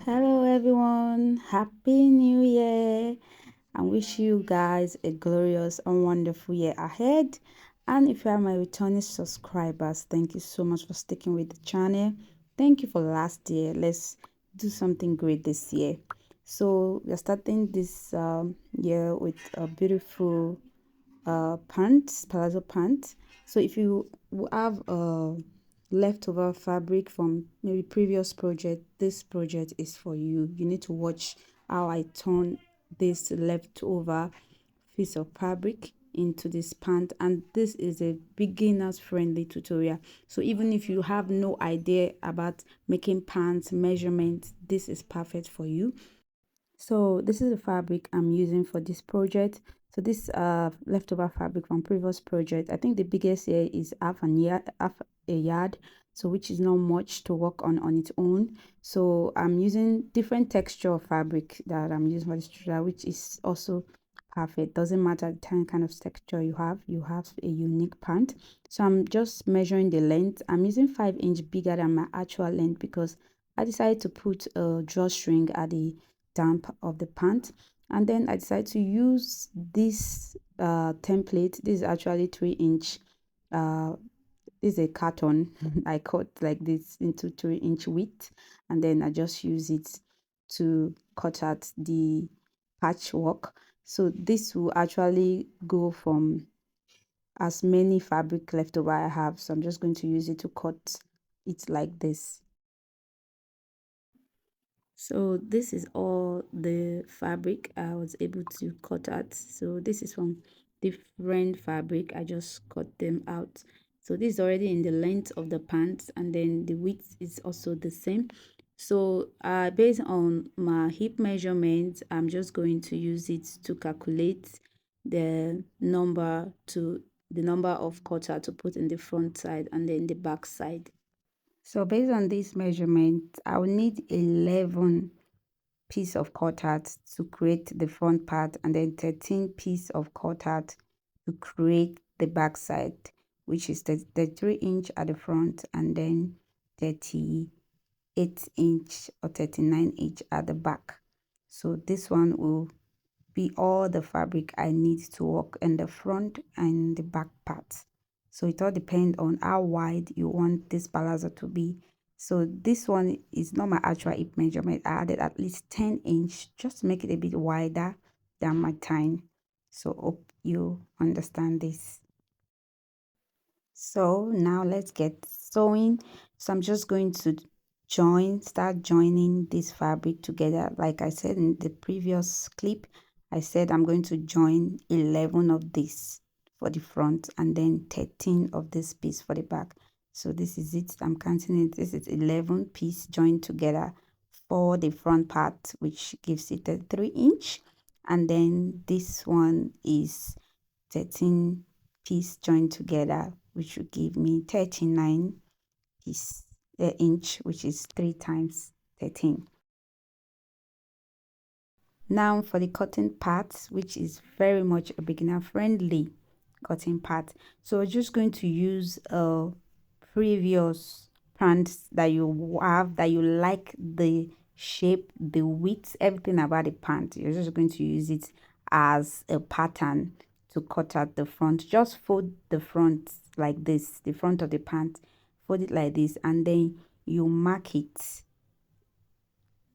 Hello everyone, happy new year and wish you guys a glorious and wonderful year ahead. And if you are my returning subscribers, thank you so much for sticking with the channel. Thank you for last year. Let's do something great this year. So we're starting this year with a beautiful pants, palazzo pants. So if you have a leftover fabric from maybe previous project, this project is for you. You need to watch how I turn this leftover piece of fabric into this pant, and this is a beginners friendly tutorial. So even if you have no idea about making pants measurements, this is perfect for you. So this is the fabric I'm using for this project. So this leftover fabric from previous project, I think the biggest here is half a yard, so which is not much to work on its own. So I'm using different texture of fabric that I'm using for this tutorial, which is also perfect. Doesn't matter the kind of texture you have a unique pant. So I'm just measuring the length. I'm using 5 inch bigger than my actual length because I decided to put a drawstring at the damp of the pant, and then I decided to use this template. This is actually 3 inch. This is a carton. I cut like this into 3 inch width, and then I just use it to cut out the patchwork. So this will actually go from as many fabric leftover I have, so I'm just going to use it to cut it like this. So this is all the fabric I was able to cut out. So this is from different fabric. I just cut them out. So this is already in the length of the pants, and then the width is also the same. So based on my hip measurement, I'm just going to use it to calculate the number of cutter to put in the front side and then the back side. So based on this measurement, I will need 11 piece of cut art to create the front part, and then 13 piece of cut art to create the back side, which is the 33 inch at the front and then 38 inch or 39 inch at the back. So this one will be all the fabric I need to work in the front and the back part. So it all depends on how wide you want this palazzo to be. So this one is not my actual hip measurement. I added at least 10 inch just to make it a bit wider than my time. So hope you understand this. So now let's get sewing. So I'm just going to start joining this fabric together. Like I said in the previous clip, I said I'm going to join 11 of this for the front and then 13 of this piece for the back. So this is it. I'm counting it. This is 11 piece joined together for the front part, which gives it a 3 inch. And then this one is 13 piece joined together, which will give me 39 piece inch, which is 3 times 13. Now for the cutting part, which is very much a beginner friendly cutting part. So we're just going to use a previous pants that you have, that you like the shape, the width, everything about the pant. You're just going to use it as a pattern to cut out the front. Just fold the front like this, the front of the pant, fold it like this, and then you mark it.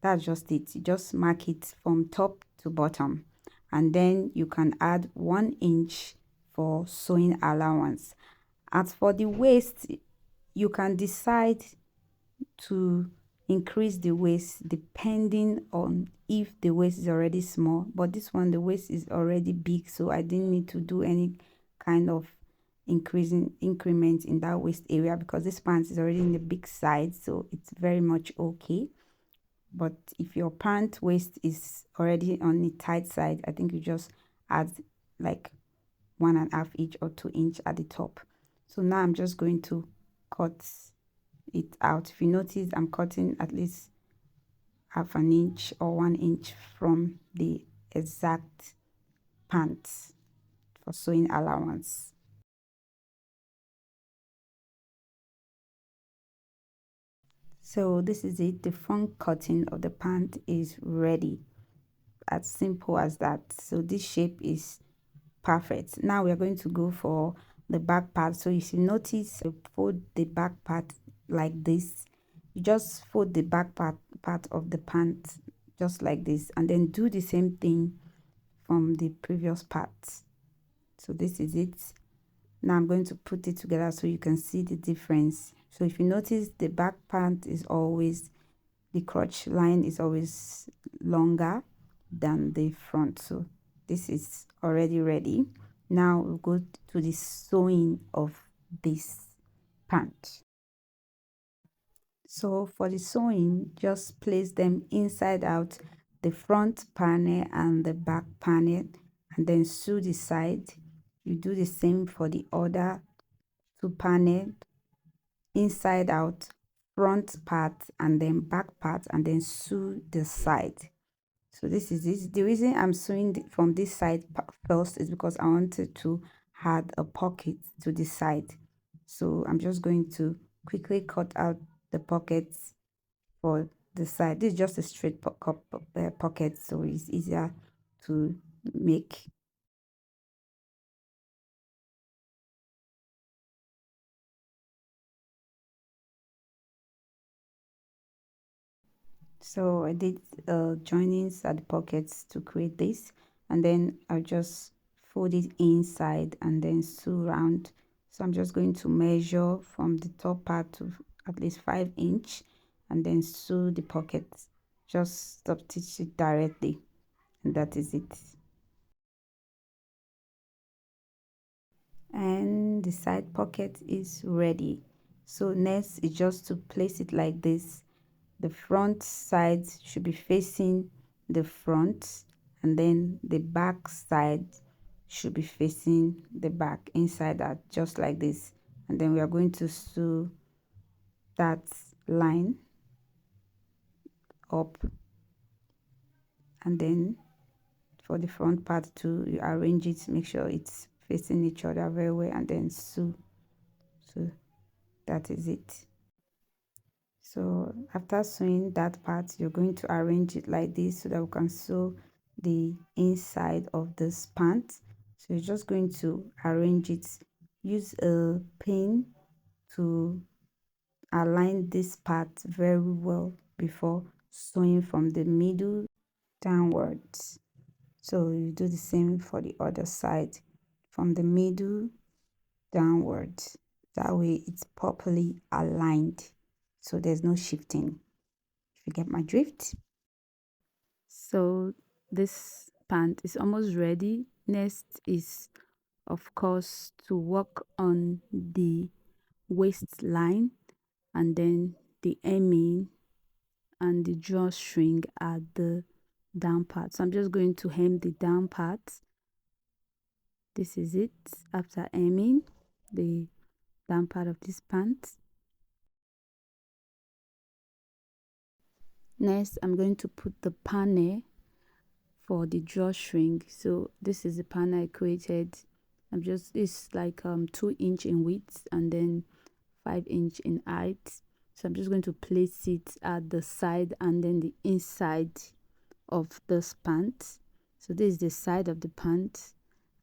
That's just it. You just mark it from top to bottom, and then you can add 1 inch for sewing allowance. As for the waist, you can decide to increase the waist depending on if the waist is already small, but this one the waist is already big, so I didn't need to do any kind of increment in that waist area because this pants is already in the big side, so it's very much okay. But if your pant waist is already on the tight side, I think you just add like 1.5 inch or 2 inch at the top. So now I'm just going to cut it out. If you notice, I'm cutting at least 1/2 inch or 1 inch from the exact pants for sewing allowance. So this is it. The front cutting of the pant is ready. As simple as that. So this shape is perfect. Now we are going to go for the back part. So if you notice, you fold the back part like this. You just fold the back part of the pant just like this, and then do the same thing from the previous part. So this is it. Now I'm going to put it together so you can see the difference. So if you notice, the back pant is always, the crotch line is always longer than the front. So this is already ready. Now we'll go to the sewing of this pant. So for the sewing, just place them inside out, the front panel and the back panel, and then sew the side. You do the same for the other two panel, inside out, front part and then back part, and then sew the side. So this is it. The reason I'm sewing from this side first is because I wanted to add a pocket to the side. So I'm just going to quickly cut out the pockets for the side. This is just a straight pocket, so it's easier to make. So I did joinings at the pockets to create this, and then I'll just fold it inside and then sew around. So I'm just going to measure from the top part to at least 5 inch, and then sew the pockets. Just stitch it directly, and that is it. And the side pocket is ready. So next is just to place it like this. The front side should be facing the front, and then the back side should be facing the back, inside that, just like this. And then we are going to sew that line up, and then for the front part too, you arrange it, make sure it's facing each other very well, and then sew. So that is it. So after sewing that part, you're going to arrange it like this so that we can sew the inside of this pant. So you're just going to arrange it. Use a pin to align this part very well before sewing from the middle downwards. So you do the same for the other side, from the middle downwards. That way it's properly aligned, so there's no shifting. If you get my drift. So this pant is almost ready. Next is, of course, to work on the waistline, and then the hemming and the drawstring at the down part. So I'm just going to hem the down part. This is it after hemming the down part of this pant. Next, I'm going to put the panel for the drawstring. So this is the panel I created. It's like 2 inch in width and then 5 inch in height. So I'm just going to place it at the side and then the inside of this pant. So this is the side of the pant.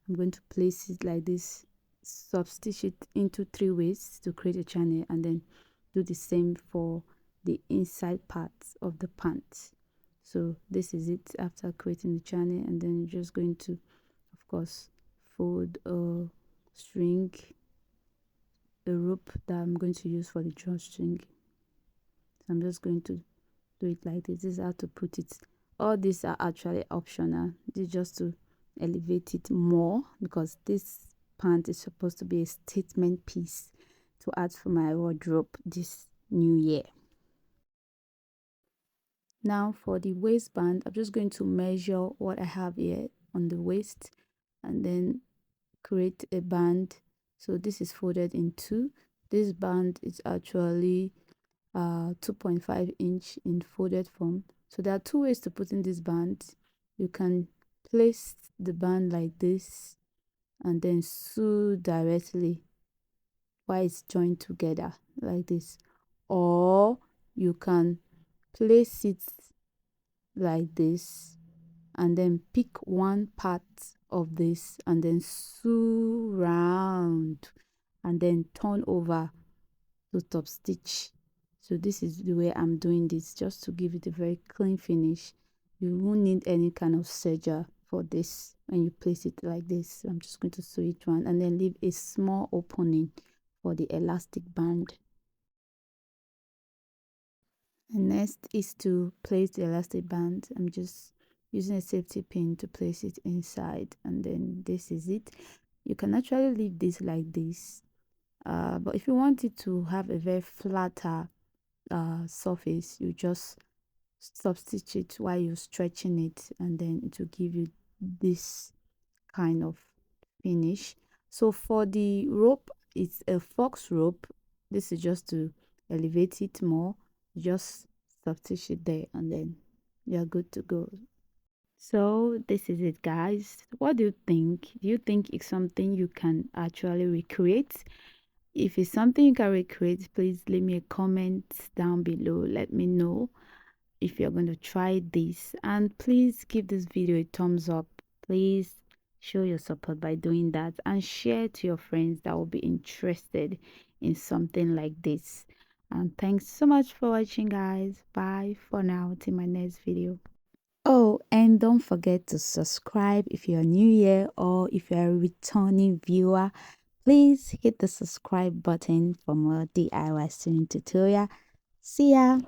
I'm going to place it like this, substitute it into 3 ways to create a channel, and then do the same for the inside parts of the pant. So this is it after creating the channel, and then you're just going to, of course, fold a string, a rope that I'm going to use for the drawstring. So I'm just going to do it like this. This is how to put it. All these are actually optional. This is just to elevate it more, because this pant is supposed to be a statement piece to add for my wardrobe this new year. Now for the waistband, I'm just going to measure what I have here on the waist and then create a band. So this is folded in two. This band is actually 2.5 inch in folded form. So there are 2 ways to put in this band. You can place the band like this and then sew directly while it's joined together like this, or you can place it like this and then pick one part of this and then sew round and then turn over to top stitch. So this is the way I'm doing this, just to give it a very clean finish. You won't need any kind of serger for this when you place it like this. I'm just going to sew it round and then leave a small opening for the elastic band. And next is to place the elastic band. I'm just using a safety pin to place it inside, and then this is it. You can actually leave this like this, but if you want it to have a very flatter surface, you just stop stitch it while you're stretching it, and then it will give you this kind of finish. So for the rope, it's a fox rope. This is just to elevate it more. Just stop stitch it there and then you're good to go. So this is it, guys. What do you think? Do you think it's something you can actually recreate? If it's something you can recreate, please leave me a comment down below. Let me know if you're going to try this, and please give this video a thumbs up. Please show your support by doing that and share to your friends that will be interested in something like this. And thanks so much for watching, guys. Bye for now, till my next video. Oh, and don't forget to subscribe if you're new here or if you're a returning viewer. Please hit the subscribe button for more DIY sewing tutorial. See ya.